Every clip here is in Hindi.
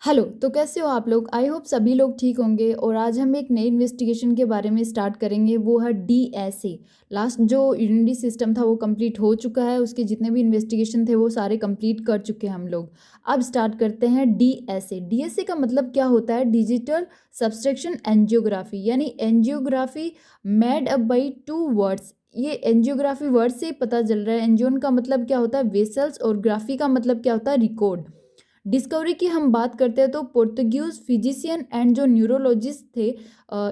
हेलो, तो कैसे हो आप लोग? आई होप सभी लोग ठीक होंगे और आज हम एक नई इन्वेस्टिगेशन के बारे में स्टार्ट करेंगे, वो है डीएसए। लास्ट जो यूनिटी सिस्टम था वो कंप्लीट हो चुका है, उसके जितने भी इन्वेस्टिगेशन थे वो सारे कंप्लीट कर चुके हैं हम लोग। अब स्टार्ट करते हैं डीएसए। डीएसए का मतलब क्या होता है? डिजिटल सब्सट्रैक्शन एंजियोग्राफी, यानी angiography made up by two words. ये एंजियोग्राफी वर्ड से ही पता चल रहा है। एंजियोन का मतलब क्या होता है? वेसल्स, और ग्राफी का मतलब क्या होता है? रिकॉर्ड। डिस्कवरी की हम बात करते हैं तो पोर्तुगीज फिजिशियन एंड जो न्यूरोलॉजिस्ट थे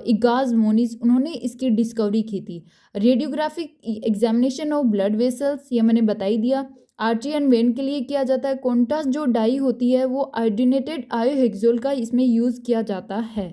इगाज मोनिज, उन्होंने इसकी डिस्कवरी की थी। Radiographic examination of blood vessels, ये मैंने बता ही दिया। आर्टरी एंड वेन के लिए किया जाता है। कॉन्टास जो डाई होती है वो आयोडीनेटेड आयोहेक्सोल का इसमें यूज़ किया जाता है।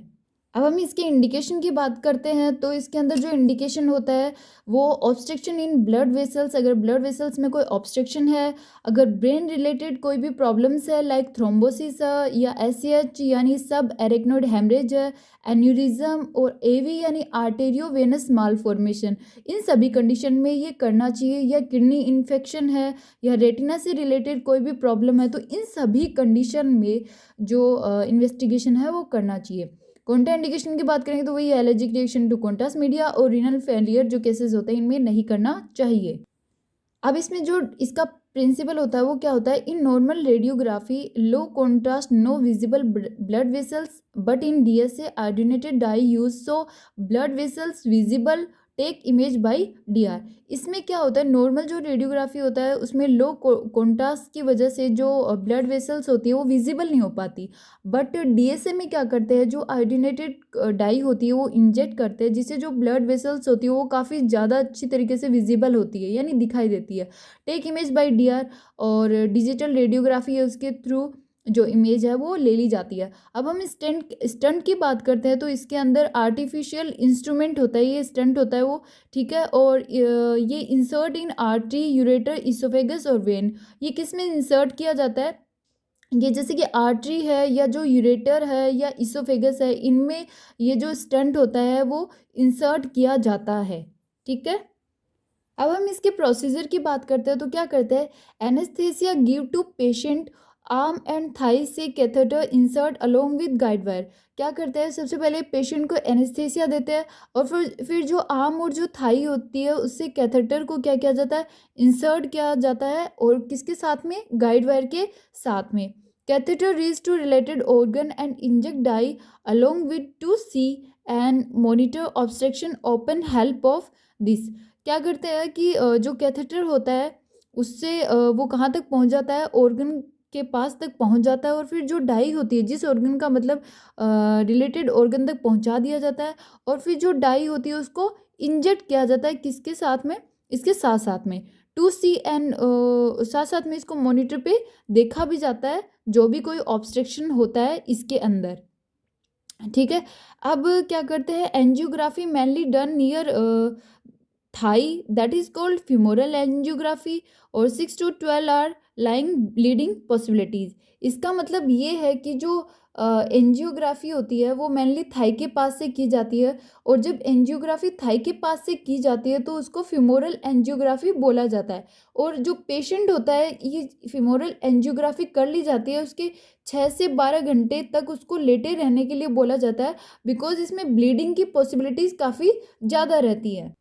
अब हम इसके इंडिकेशन की बात करते हैं तो इसके अंदर जो इंडिकेशन होता है वो ऑब्स्ट्रक्शन इन ब्लड वेसल्स, अगर ब्लड वेसल्स में कोई ऑब्स्ट्रक्शन है, अगर ब्रेन रिलेटेड कोई भी प्रॉब्लम्स है लाइक थ्रोम्बोसिस या एसएच यानी सब एरेक्नोइड हेमरेज है, एन्यूरिज्म और एवी यानी आर्टेरियो वेनस मालफॉर्मेशन, इन सभी कंडीशन में ये करना चाहिए। या किडनी इन्फेक्शन है या रेटिना से रिलेटेड कोई भी प्रॉब्लम है तो इन सभी कंडीशन में जो इन्वेस्टिगेशन है वो करना चाहिए। कॉन्टा इंडिकेशन की बात करेंगे तो वही एलर्जिक रिएक्शन टू कॉन्टास मीडिया और रीनल फेलियर जो केसेस होते हैं इनमें नहीं करना चाहिए। अब इसमें जो इसका प्रिंसिपल होता है वो क्या होता है? In normal radiography low contrast no visible blood vessels, but in DSA iodinated dye use so blood vessels visible, take image by DR. इसमें क्या होता है? नॉर्मल जो रेडियोग्राफी होता है उसमें लो कॉन्ट्रास्ट की वजह से जो ब्लड वेसल्स होती है वो विजिबल नहीं हो पाती। बट डीएसए में क्या करते हैं? जो आयोडीनेटेड डाई होती है वो इंजेक्ट करते हैं, जिससे जो ब्लड वेसल्स होती है वो काफ़ी ज़्यादा अच्छी तरीके से विजिबल होती है, यानी दिखाई देती है। टेक इमेज बाय डीआर और डिजिटल रेडियोग्राफी है, उसके थ्रू जो इमेज है वो ले ली जाती है। अब हम स्टंट की बात करते हैं तो इसके अंदर आर्टिफिशियल इंस्ट्रूमेंट होता है, ये स्टंट होता है वो, ठीक है। और ये इंसर्ट इन आर्टरी, यूरेटर, इसोफेगस और वेन। ये किस में इंसर्ट किया जाता है? ये जैसे कि आर्टरी है या जो यूरेटर है या इसोफेगस है, इनमें ये जो स्टंट होता है वो इंसर्ट किया जाता है, ठीक है। अब हम इसके प्रोसीजर की बात करते हैं तो क्या करते हैं? Anaesthesia give to patient, arm and thigh से catheter insert along with guide wire. क्या करते हैं? सबसे पहले पेशेंट को एनेस्थेसिया देते हैं और फिर जो आर्म और जो थाई होती है उससे कैथेटर को क्या किया जाता है? इंसर्ट किया जाता है, और किसके साथ में? गाइड वायर के साथ में। Catheter reach to related organ and inject dye along with to see and monitor obstruction open help of this. क्या करते हैं कि जो कैथेटर होता है उससे वो कहाँ तक पहुँच जाता है? ऑर्गन के पास तक पहुँच जाता है, और फिर जो डाई होती है जिस ऑर्गन का मतलब रिलेटेड ऑर्गन तक पहुँचा दिया जाता है, और फिर जो डाई होती है उसको इंजेक्ट किया जाता है किसके साथ में? इसके साथ साथ में टू सी एंड साथ साथ में इसको मॉनिटर पे देखा भी जाता है जो भी कोई ऑब्स्ट्रक्शन होता है इसके अंदर, ठीक है। अब क्या करते हैं? Angiography mainly done near thigh, that is called femoral angiography, और 6 to 12 are lying bleeding possibilities. इसका मतलब ये है कि जो एंजियोग्राफी होती है वो मेनली थाई के पास से की जाती है, और जब एंजियोग्राफी थाई के पास से की जाती है तो उसको femoral एंजियोग्राफी बोला जाता है। और जो पेशेंट होता है ये femoral एंजियोग्राफी कर ली जाती है उसके 6 से 12 घंटे तक उसको लेटे रहने के लिए बोला जाता है, बिकॉज इसमें ब्लीडिंग की पॉसिबिलिटीज़ काफ़ी ज़्यादा रहती है।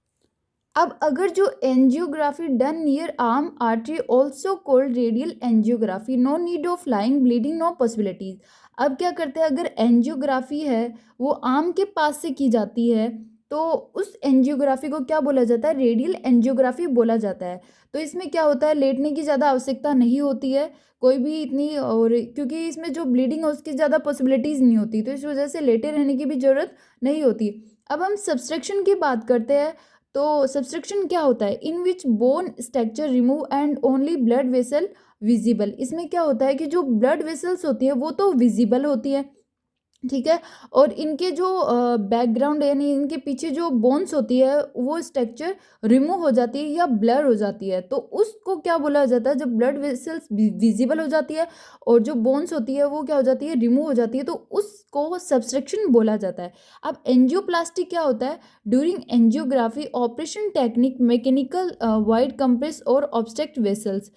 अब अगर जो angiography done near arm artery also called radial angiography, no need of lying bleeding, no possibilities. अब क्या करते हैं? अगर एंजियोग्राफी है वो आर्म के पास से की जाती है तो उस एंजियोग्राफी को क्या बोला जाता है? रेडियल एंजियोग्राफी बोला जाता है। तो इसमें क्या होता है? लेटने की ज़्यादा आवश्यकता नहीं होती है कोई भी इतनी, और क्योंकि इसमें जो ब्लीडिंग है उसकी ज़्यादा पॉसिबिलिटीज़ नहीं होती, तो इस वजह से लेटे रहने की भी ज़रूरत नहीं होती। अब हम सब्सट्रक्शन की बात करते हैं तो सब्सट्रक्शन क्या होता है? In which bone structure remove and only blood vessel visible. इसमें क्या होता है कि जो ब्लड वेसल्स होती है वो तो विजिबल होती है, ठीक है। और इनके जो बैकग्राउंड यानी इनके पीछे जो बोन्स होती है वो स्ट्रक्चर रिमूव हो जाती है या ब्लर हो जाती है, तो उसको क्या बोला जाता है? जब ब्लड वेसल्स विजिबल हो जाती है और जो बोन्स होती है वो क्या हो जाती है? रिमूव हो जाती है, तो उसको सब्सट्रक्शन बोला जाता है। अब एंजियोप्लास्टी क्या होता है? During angiography operation technique mechanical wide compress और ऑब्स्ट्रक्ट वेसल्स।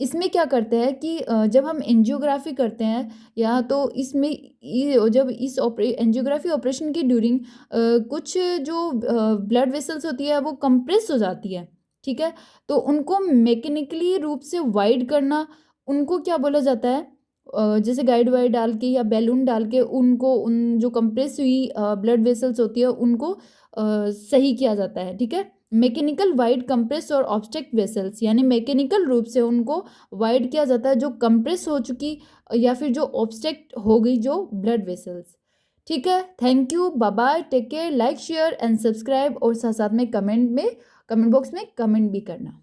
इसमें क्या करते हैं कि जब हम एंजियोग्राफी करते हैं या तो इसमें जब इस एंजियोग्राफी ऑपरेशन की ड्यूरिंग कुछ जो ब्लड वेसल्स होती है वो कंप्रेस हो जाती है, ठीक है। तो उनको मैकेनिकली रूप से वाइड करना, उनको क्या बोला जाता है, जैसे गाइड वायर डाल के या बैलून डाल के उनको, उन जो कंप्रेस हुई ब्लड वेसल्स होती है उनको सही किया जाता है, ठीक है। मैकेनिकल वाइड कंप्रेस और ऑब्स्ट्रक्ट वेसल्स, यानी मैकेनिकल रूप से उनको वाइड किया जाता है जो कंप्रेस हो चुकी या फिर जो ऑब्स्ट्रक्ट हो गई जो ब्लड वेसल्स, ठीक है। Thank you, bye bye, take care, like share and subscribe, और साथ साथ में कमेंट बॉक्स में कमेंट भी करना।